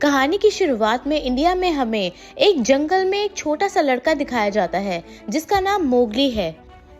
कहानी की शुरुआत में इंडिया में हमें एक जंगल में एक छोटा सा लड़का दिखाया जाता है जिसका नाम मोगली है।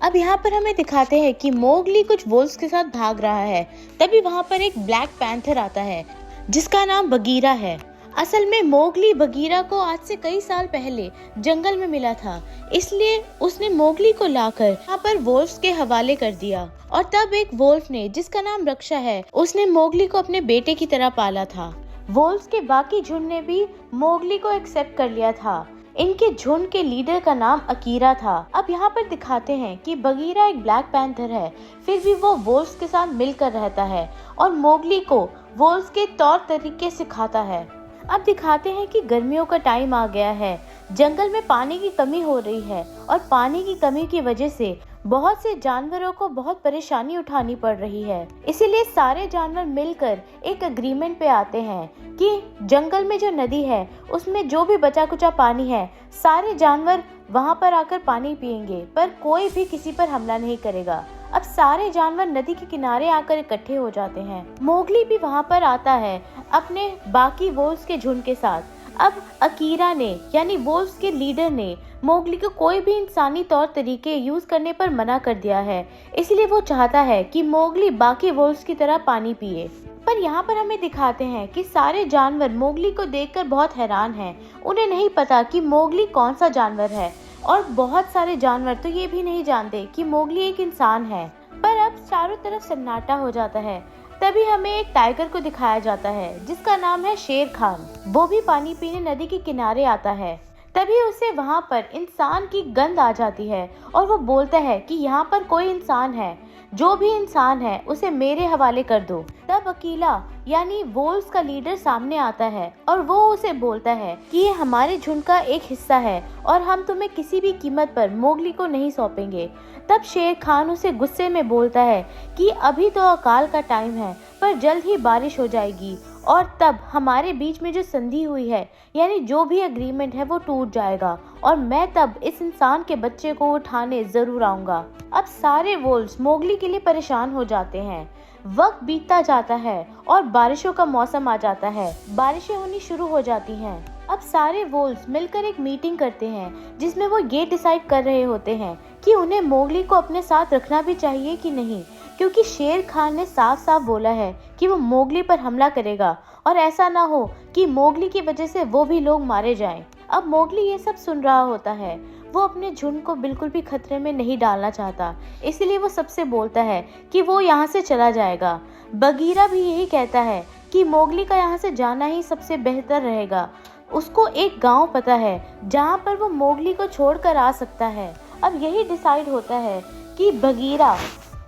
अब यहाँ पर हमें दिखाते हैं कि मोगली कुछ वोल्व्स के साथ भाग रहा है। तभी वहाँ पर एक ब्लैक पैंथर आता है जिसका नाम बगीरा है। असल में मोगली बगीरा को आज से कई साल पहले जंगल में मिला था, इसलिए उसने मोगली को लाकर यहाँ पर वोल्व्स के हवाले कर दिया। और तब एक वोल्फ ने, जिसका नाम रक्षा है, उसने मोगली को अपने बेटे की तरह पाला था। वोल्व्स के बाकी झुंड ने भी मोगली को एक्सेप्ट कर लिया था। इनके झुंड के लीडर का नाम अकीरा था। अब यहाँ पर दिखाते हैं कि बगीरा एक ब्लैक पैंथर है, फिर भी वो वोल्व्स के साथ मिलकर रहता है और मोगली को वोल्व्स के तौर तरीके सिखाता है। अब दिखाते हैं कि गर्मियों का टाइम आ गया है, जंगल में पानी की कमी हो रही है और पानी की कमी की वजह से बहुत से जानवरों को बहुत परेशानी उठानी पड़ रही है। इसीलिए सारे जानवर मिलकर एक एग्रीमेंट पे आते हैं कि जंगल में जो नदी है उसमें जो भी बचा कुचा पानी है, सारे जानवर वहां पर आकर पानी पिएंगे, पर कोई भी किसी पर हमला नहीं करेगा। अब सारे जानवर नदी के किनारे आकर इकट्ठे हो जाते हैं। मोगली भी वहां पर आता है अपने बाकी वोल्व्स के झुंड के साथ। अब अकीरा ने, यानी वोल्व्स के लीडर ने, मोगली को कोई भी इंसानी तौर तरीके यूज करने पर मना कर दिया है। इसलिए वो चाहता है कि मोगली बाकी वोल्व्स की तरह पानी पिए। पर यहाँ पर हमें दिखाते हैं कि सारे जानवर मोगली को देखकर बहुत हैरान हैं। उन्हें नहीं पता कि मोगली कौन सा जानवर है और बहुत सारे जानवर तो ये भी नहीं जानते कि मोगली एक इंसान है। पर अब चारों तरफ सन्नाटा हो जाता है। तभी हमें एक टाइगर को दिखाया जाता है जिसका नाम है शेर खान। वो भी पानी पीने नदी के किनारे आता है। तभी उसे वहाँ पर इंसान की गंध आ जाती है और वो बोलता है कि यहाँ पर कोई इंसान है, जो भी इंसान है उसे मेरे हवाले कर दो। तब अकीला, यानी वोल्व्स का लीडर, सामने आता है और वो उसे बोलता है कि ये हमारे झुंड का एक हिस्सा है और हम तुम्हें किसी भी कीमत पर मोगली को नहीं सौंपेंगे। तब शेर खान उसे गुस्से में बोलता है कि अभी तो अकाल का टाइम है, पर जल्द ही बारिश हो जाएगी और तब हमारे बीच में जो संधि हुई है, यानी जो भी एग्रीमेंट है, वो टूट जाएगा और मैं तब इस इंसान के बच्चे को उठाने जरूर आऊंगा। अब सारे वोल्व्स मोगली के लिए परेशान हो जाते हैं। वक्त बीतता जाता है और बारिशों का मौसम आ जाता है। बारिशें होनी शुरू हो जाती हैं। अब सारे वोल्व्स मिलकर एक मीटिंग करते हैं जिसमें वो ये डिसाइड कर रहे होते हैं कि उन्हें मोगली को अपने साथ रखना भी चाहिए कि नहीं, क्योंकि शेर खान ने साफ साफ बोला है कि वो मोगली पर हमला करेगा और ऐसा ना हो कि मोगली की वजह से वो भी लोग मारे जाएं। अब मोगली ये सब सुन रहा होता है। वो अपने झुंड को बिल्कुल भी खतरे में नहीं डालना चाहता, इसलिए वो सबसे बोलता है कि वो यहाँ से चला जाएगा। बगीरा भी यही कहता है कि मोगली का यहाँ से जाना ही सबसे बेहतर रहेगा। उसको एक गांव पता है जहाँ पर वो मोगली को छोड़कर आ सकता है। अब यही डिसाइड होता है कि बगीरा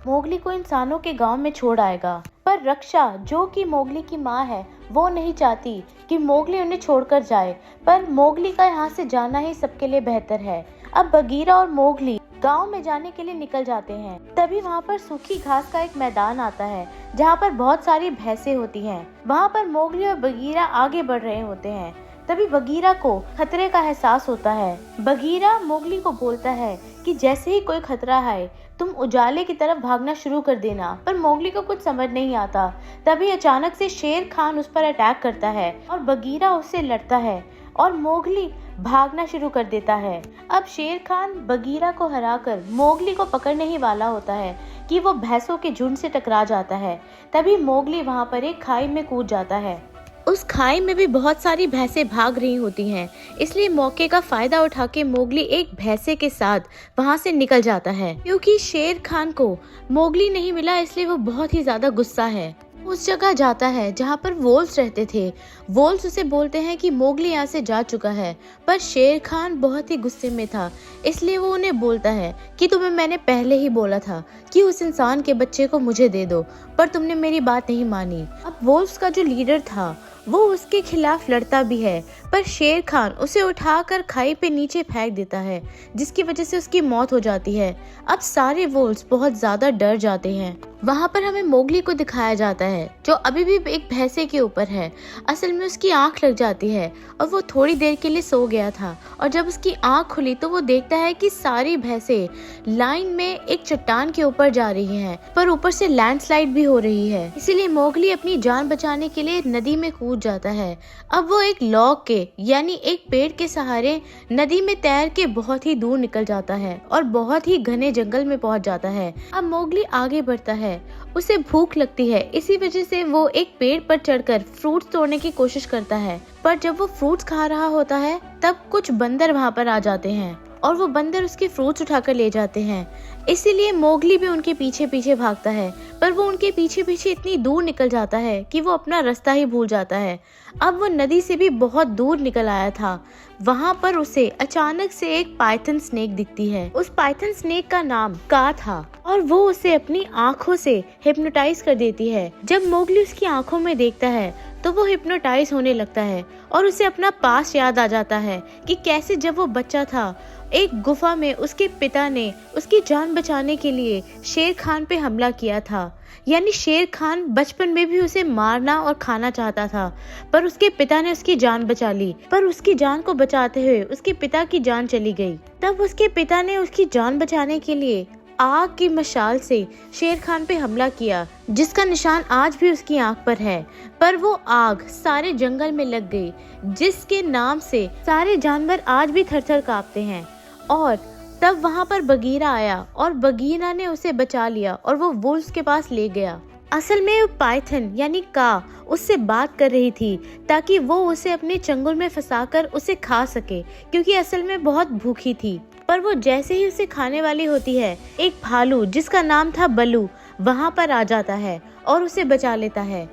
मोगली को इंसानों के गांव में छोड़ आएगा, पर रक्षा, जो कि मोगली की माँ है, वो नहीं चाहती कि मोगली उन्हें छोड़कर जाए, पर मोगली का यहाँ से जाना ही सबके लिए बेहतर है। अब बगीरा और मोगली गांव में जाने के लिए निकल जाते हैं। तभी वहाँ पर सूखी घास का एक मैदान आता है जहाँ पर बहुत सारी भैंसें होती हैं। वहाँ पर मोगली और बगीरा आगे बढ़ रहे होते हैं। तभी बगीरा को खतरे का एहसास होता है। बगीरा मोगली को बोलता है कि जैसे ही कोई खतरा आए तुम उजाले की तरफ भागना शुरू कर देना, पर मोगली को कुछ समझ नहीं आता। तभी अचानक से शेर खान उस पर अटैक करता है और बगीरा उससे लड़ता है और मोगली भागना शुरू कर देता है। अब शेर खान बगीरा को हराकर मोगली को पकड़ने ही वाला होता है कि वो भैंसों के झुंड से टकरा जाता है। तभी मोगली वहाँ पर एक खाई में कूद जाता है। उस खाई में भी बहुत सारी भैंसें भाग रही होती हैं, इसलिए मौके का फायदा उठा के मोगली एक भैंसे के साथ वहां से निकल जाता है। क्योंकि शेर खान को मोगली नहीं मिला, इसलिए वो बहुत ही ज्यादा गुस्सा है। उस जगह जाता है जहाँ पर वोल्व्स रहते थे। वोल्व्स उसे बोलते हैं कि मोगली यहाँ से जा चुका है, पर शेर खान बहुत ही गुस्से में था, इसलिए वो उन्हें बोलता है कि तुम्हें मैंने पहले ही बोला था कि उस इंसान के बच्चे को मुझे दे दो, पर तुमने मेरी बात नहीं मानी। अब वोल्व्स का जो लीडर था वो उसके खिलाफ लड़ता भी है, पर शेर खान उसे उठाकर खाई पे नीचे फेंक देता है, जिसकी वजह से उसकी मौत हो जाती है। अब सारे वोल्व्स बहुत ज्यादा डर जाते हैं। वहाँ पर हमें मोगली को दिखाया जाता है जो अभी भी एक भैंसे के ऊपर है। असल में उसकी आंख लग जाती है और वो थोड़ी देर के लिए सो गया था, और जब उसकी आंख खुली तो वो देखता है कि सारी भैंसे लाइन में एक चट्टान के ऊपर जा रही हैं, पर ऊपर से लैंडस्लाइड भी हो रही है। इसीलिए मोगली अपनी जान बचाने के लिए नदी में कूद कूद जाता है। अब वो एक लॉग के यानी एक पेड़ के सहारे नदी में तैर के बहुत ही दूर निकल जाता है और बहुत ही घने जंगल में पहुंच जाता है। अब मोगली आगे बढ़ता है, उसे भूख लगती है, इसी वजह से वो एक पेड़ पर चढ़कर फ्रूट्स तोड़ने की कोशिश करता है। पर जब वो फ्रूट्स खा रहा होता है तब कुछ बंदर वहाँ पर आ जाते हैं और वो बंदर उसके फ्रूट्स उठाकर ले जाते हैं। इसीलिए मोगली भी उनके पीछे पीछे भागता है, पर वो उनके पीछे पीछे इतनी दूर निकल जाता है कि वो अपना रास्ता ही भूल जाता है। अब वो नदी से भी बहुत दूर निकल आया था। वहाँ पर उसे अचानक से एक पाइथन स्नेक दिखती है। उस पाइथन स्नेक का नाम का था और वो उसे अपनी आँखों से हिप्नोटाइज कर देती है। जब मोगली उसकी आँखों में देखता है तो वो हिप्नोटाइज होने लगता है और उसे अपना पास्ट याद आ जाता है कि कैसे जब वो बच्चा था एक गुफा में उसके पिता ने उसकी जान बचाने के लिए शेर खान पे हमला किया था। यानी शेर खान बचपन में भी उसे मारना और खाना चाहता था, पर उसके पिता ने उसकी जान बचा ली। पर उसकी जान को बचाते हुए उसके पिता की जान चली गई। तब उसके पिता ने उसकी जान बचाने के लिए आग की मशाल से शेर खान पे हमला किया, जिसका निशान आज भी उसकी आंख पर है। पर वो आग सारे जंगल में लग गई, जिसके नाम से सारे जानवर आज भी थर-थर कांपते हैं। और तब वहाँ पर बगीरा आया और बगीरा ने उसे बचा लिया और वो वुल्फ्स के पास ले गया। असल में पाइथन यानी का उससे बात कर रही थी ताकि वो उसे अपने चंगुल में फंसाकर उसे खा सके, क्योंकि असल में बहुत भूखी थी। पर वो जैसे ही उसे खाने वाली होती है, एक भालू जिसका नाम था बलू वहाँ पर आ जाता है और उसे बचा लेता है।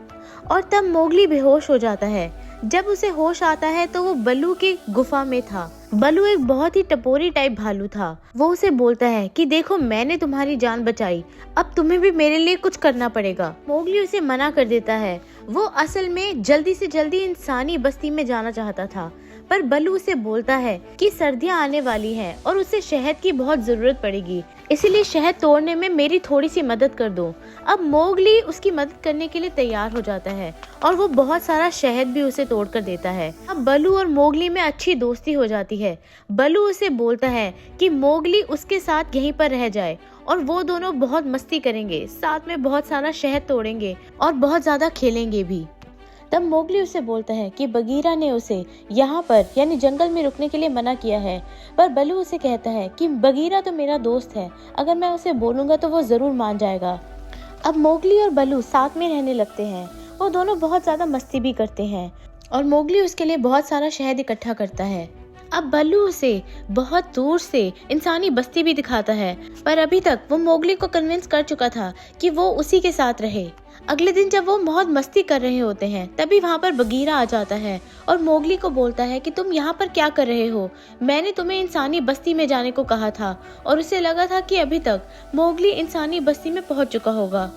और तब मोगली बेहोश हो जाता है। जब उसे होश आता है तो वो बलू की गुफा में था। बलू एक बहुत ही टपोरी टाइप भालू था। वो उसे बोलता है कि देखो, मैंने तुम्हारी जान बचाई, अब तुम्हें भी मेरे लिए कुछ करना पड़ेगा। मोगली उसे मना कर देता है। वो असल में जल्दी से जल्दी इंसानी बस्ती में जाना चाहता था, पर बलू उसे बोलता है कि सर्दियां आने वाली हैं और उसे शहद की बहुत जरूरत पड़ेगी, इसीलिए शहद तोड़ने में मेरी थोड़ी सी मदद कर दो। अब मोगली उसकी मदद करने के लिए तैयार हो जाता है और वो बहुत सारा शहद भी उसे तोड़ कर देता है। अब बलू और मोगली में अच्छी दोस्ती हो जाती है। बलू उसे बोलता है कि मोगली उसके साथ यहीं पर रह जाए और वो दोनों बहुत मस्ती करेंगे, साथ में बहुत सारा शहद तोड़ेंगे और बहुत ज्यादा खेलेंगे भी। तब मोगली उसे बोलता है कि बगीरा ने उसे यहाँ पर यानी जंगल में रुकने के लिए मना किया है, पर बलू उसे कहता है कि बगीरा तो मेरा दोस्त है, अगर मैं उसे बोलूँगा तो वो ज़रूर मान जाएगा। अब मोगली और बलू साथ में रहने लगते हैं। वो दोनों बहुत ज़्यादा मस्ती भी करते हैं और मोगली उसके लिए बहुत सारा शहद इकट्ठा करता है। अब बलू उसे बहुत दूर से इंसानी बस्ती भी दिखाता है, पर अभी तक वो मोगली को कन्विंस कर चुका था कि वो उसी के साथ रहे। अगले दिन जब वो बहुत मस्ती कर रहे होते हैं, तभी वहाँ पर बगीरा आ जाता है और मोगली को बोलता है कि तुम यहाँ पर क्या कर रहे हो, मैंने तुम्हें इंसानी बस्ती में जाने को कहा था। और उसे लगा था कि अभी तक मोगली इंसानी बस्ती में पहुँच चुका होगा,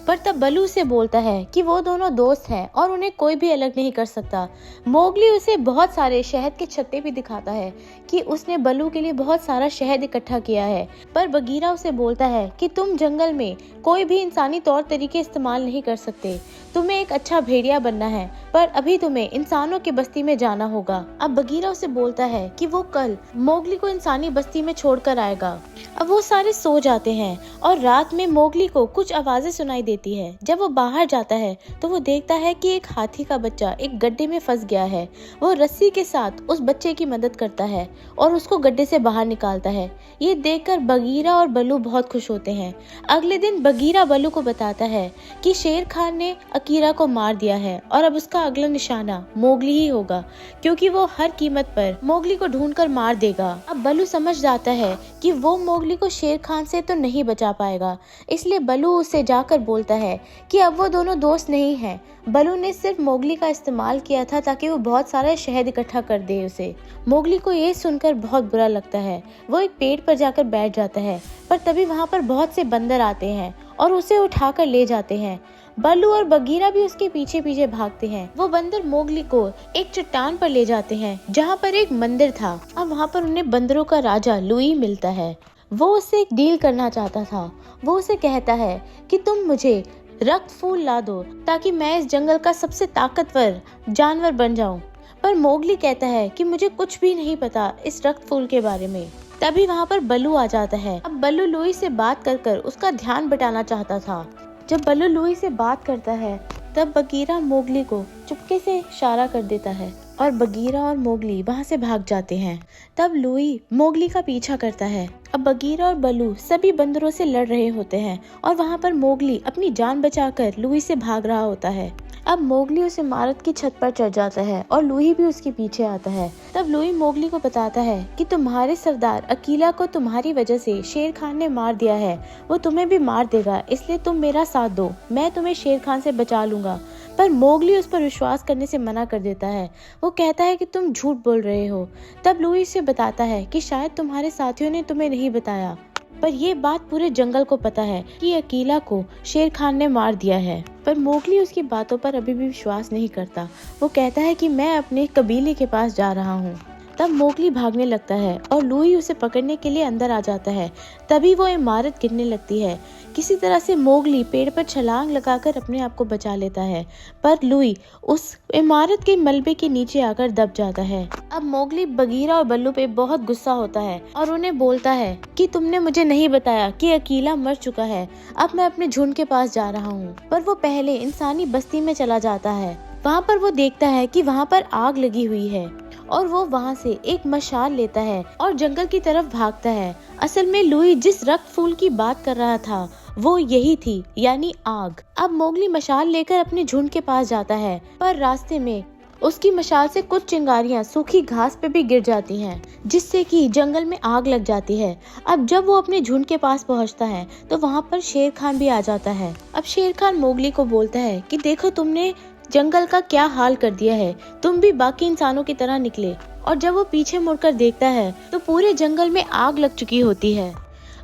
पर तब बलू से बोलता है कि वो दोनों दोस्त हैं और उन्हें कोई भी अलग नहीं कर सकता। मोगली उसे बहुत सारे शहद के छत्ते भी दिखाता है कि उसने बलू के लिए बहुत सारा शहद इकट्ठा किया है, पर बगीरा उसे बोलता है कि तुम जंगल में कोई भी इंसानी तौर तरीके इस्तेमाल नहीं कर सकते, तुम्हें एक अच्छा भेड़िया बनना है, पर अभी तुम्हें इंसानों की बस्ती में जाना होगा। अब बगीरा उसे बोलता है कि वो कल मोगली को इंसानी बस्ती में छोड़कर आएगा। अब वो सारे सो जाते हैं और रात में मोगली को कुछ आवाजें सुनाई देती है। जब वो बाहर जाता है तो वो देखता है कि एक हाथी का बच्चा एक गड्ढे में फंस गया है। वो रस्सी के साथ उस बच्चे की मदद करता है और उसको गड्ढे से बाहर निकालता है। ये देखकर बगीरा और बलू बहुत खुश होते हैं। अगले दिन बगीरा बलू को बताता है कि शेर खान ने अकीरा को मार दिया है और अब उसका अगला निशाना मोगली ही होगा, क्योंकि वो हर कीमत पर मोगली को ढूंढकर मार देगा। अब बलू समझ जाता है कि वो मोगली को शेर खान से तो नहीं बचा पाएगा, इसलिए बलू उससे जाकर बोलता है कि अब वो दोनों दोस्त नहीं हैं। बलू ने सिर्फ मोगली का इस्तेमाल किया था ताकि वो बहुत सारा शहद इकट्ठा कर दे उसे। मोगली को ये सुनकर बहुत बुरा लगता है। वो एक पेड़ पर जाकर बैठ जाता है, पर तभी वहाँ पर बहुत से बंदर आते हैं और उसे उठाकर ले जाते हैं। बलू और बगीरा भी उसके पीछे पीछे भागते हैं। वो बंदर मोगली को एक चट्टान पर ले जाते हैं जहाँ पर एक मंदिर था। अब वहाँ पर उन्हें बंदरों का राजा लुई मिलता है। वो उससे एक डील करना चाहता था। वो उसे कहता है कि तुम मुझे रक्त फूल ला दो ताकि मैं इस जंगल का सबसे ताकतवर जानवर बन जाऊं। पर मोगली कहता है कि मुझे कुछ भी नहीं पता इस रक्त फूल के बारे में। तभी वहाँ पर बलू आ जाता है। अब बलू लुई से बात कर उसका ध्यान बटाना चाहता था। जब बलू लुई से बात करता है तब बगीरा मोगली को चुपके से इशारा कर देता है और बगीरा और मोगली वहाँ से भाग जाते हैं। तब लुई मोगली का पीछा करता है। अब बगीरा और बल्लू सभी बंदरों से लड़ रहे होते हैं और वहाँ पर मोगली अपनी जान बचाकर लुई से भाग रहा होता है। अब मोगली उस इमारत की छत पर चढ़ जाता है और लुई भी उसके पीछे आता है। तब लुई मोगली को बताता है कि तुम्हारे सरदार अकीला को तुम्हारी वजह से शेर खान ने मार दिया है, वो तुम्हें भी मार देगा, इसलिए तुम मेरा साथ दो, मैं तुम्हें शेर खान से बचा लूंगा। पर मोगली उस पर विश्वास करने से मना कर देता है। वो कहता है कि तुम झूठ बोल रहे हो। तब लुई उसे बताता है कि शायद तुम्हारे साथियों ने तुम्हें नहीं बताया, पर ये बात पूरे जंगल को पता है कि अकीला को शेर खान ने मार दिया है। पर मोगली उसकी बातों पर अभी भी विश्वास नहीं करता। वो कहता है कि मैं अपने कबीले के पास जा रहा हूँ। तब मोगली भागने लगता है और लुई उसे पकड़ने के लिए अंदर आ जाता है। तभी वो इमारत गिरने लगती है। किसी तरह से मोगली पेड़ पर छलांग लगाकर अपने आप को बचा लेता है, पर लुई उस इमारत के मलबे के नीचे आकर दब जाता है। अब मोगली बगीरा और बल्लू पे बहुत गुस्सा होता है और उन्हें बोलता है कि तुमने मुझे नहीं बताया कि अकीला मर चुका है। अब मैं अपने झुंड के पास जा रहा हूँ। पर वो पहले इंसानी बस्ती में चला जाता है। वहाँ पर वो देखता है कि वहाँ पर आग लगी हुई है और वो वहाँ से एक मशाल लेता है और जंगल की तरफ भागता है। असल में लुई जिस रक्त फूल की बात कर रहा था वो यही थी, यानी आग। अब मोगली मशाल लेकर अपने झुंड के पास जाता है, पर रास्ते में उसकी मशाल से कुछ चिंगारियां सूखी घास पे भी गिर जाती हैं, जिससे कि जंगल में आग लग जाती है। अब जब वो अपने झुंड के पास पहुंचता है तो वहाँ पर शेर खान भी आ जाता है। अब शेर खान मोगली को बोलता है कि देखो तुमने जंगल का क्या हाल कर दिया है, तुम भी बाकी इंसानों की तरह निकले। और जब वो पीछे मुड़कर देखता है तो पूरे जंगल में आग लग चुकी होती है।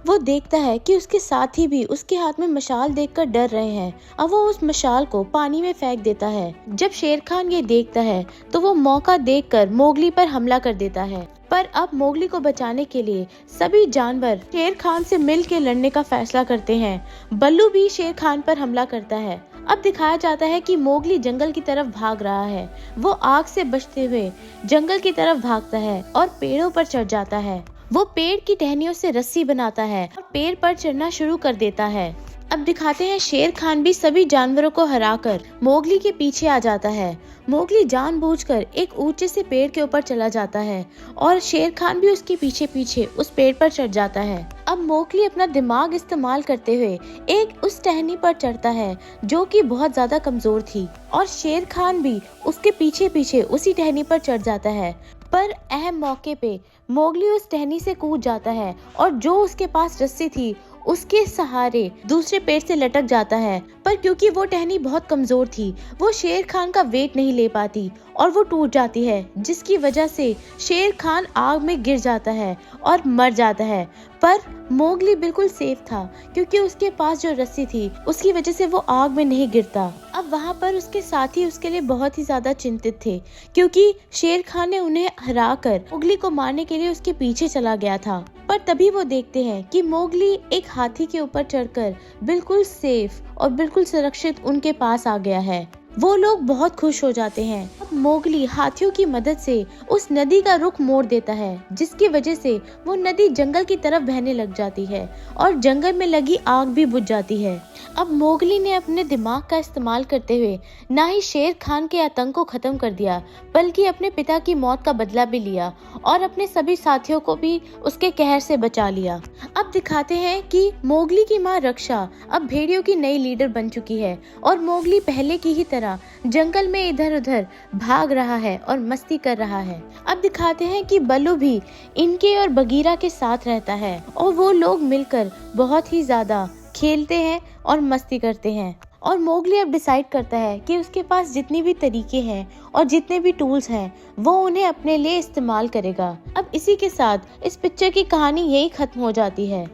वो देखता है कि उसके साथी भी उसके हाथ में मशाल देखकर डर रहे हैं। अब वो उस मशाल को पानी में फेंक देता है। जब शेर खान ये देखता है तो वो मौका देखकर मोगली पर हमला कर देता है। पर अब मोगली को बचाने के लिए सभी जानवर शेर खान से मिल के लड़ने का फैसला करते हैं। बल्लू भी शेर खान पर हमला करता है। अब दिखाया जाता है कि मोगली जंगल की तरफ भाग रहा है। वो आग से बचते हुए जंगल की तरफ भागता है और पेड़ों पर चढ़ जाता है। वो पेड़ की टहनियों से रस्सी बनाता है और पेड़ पर चढ़ना शुरू कर देता है। अब दिखाते हैं शेर खान भी सभी जानवरों को हराकर मोगली के पीछे आ जाता है। मोगली जानबूझकर एक ऊंचे से पेड़ के ऊपर चला जाता है और शेर खान भी उसके पीछे पीछे उस पेड़ पर चढ़ जाता है। अब मोगली अपना दिमाग इस्तेमाल करते हुए एक उस टहनी पर चढ़ता है जो कि बहुत ज्यादा कमजोर थी, और शेर खान भी उसके पीछे पीछे उसी टहनी पर चढ़ जाता है। पर अहम मौके पे मोगली उस टहनी से कूद जाता है और जो उसके पास रस्सी थी उसके सहारे दूसरे पेड़ से लटक जाता है। पर क्योंकि वो टहनी बहुत कमजोर थी वो शेर खान का वेट नहीं ले पाती और वो टूट जाती है, जिसकी वजह से शेर खान आग में गिर जाता है और मर जाता है। पर मोगली बिल्कुल सेफ था क्योंकि उसके पास जो रस्सी थी उसकी वजह से वो आग में नहीं गिरता। अब वहाँ पर उसके साथी उसके लिए बहुत ही ज्यादा चिंतित थे क्योंकि शेर खान ने उन्हें हराकर मोगली को मारने के लिए उसके पीछे चला गया था। पर तभी वो देखते हैं कि मोगली एक हाथी के ऊपर चढ़कर बिल्कुल सेफ और बिल्कुल सुरक्षित उनके पास आ गया है। वो लोग बहुत खुश हो जाते हैं। अब मोगली हाथियों की मदद से उस नदी का रुख मोड़ देता है, जिसकी वजह से वो नदी जंगल की तरफ बहने लग जाती है और जंगल में लगी आग भी बुझ जाती है। अब मोगली ने अपने दिमाग का इस्तेमाल करते हुए ना ही शेर खान के आतंक को खत्म कर दिया बल्कि अपने पिता की मौत का बदला भी लिया और अपने सभी साथियों को भी उसके कहर से बचा लिया। अब दिखाते हैं कि मोगली की माँ रक्षा अब भेड़ियों की नई लीडर बन चुकी है और मोगली पहले की ही तरह जंगल में इधर उधर भाग रहा है और मस्ती कर रहा है। अब दिखाते हैं कि बल्लू भी इनके और बगीरा के साथ रहता है और वो लोग मिलकर बहुत ही ज्यादा खेलते हैं और मस्ती करते हैं। और मोगली अब डिसाइड करता है कि उसके पास जितनी भी तरीके हैं और जितने भी टूल्स हैं वो उन्हें अपने लिए इस्तेमाल करेगा। अब इसी के साथ इस पिक्चर की कहानी यही खत्म हो जाती है।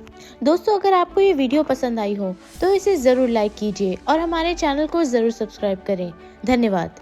दोस्तों, अगर आपको ये वीडियो पसंद आई हो तो इसे जरूर लाइक कीजिए और हमारे चैनल को जरूर सब्सक्राइब करें। धन्यवाद।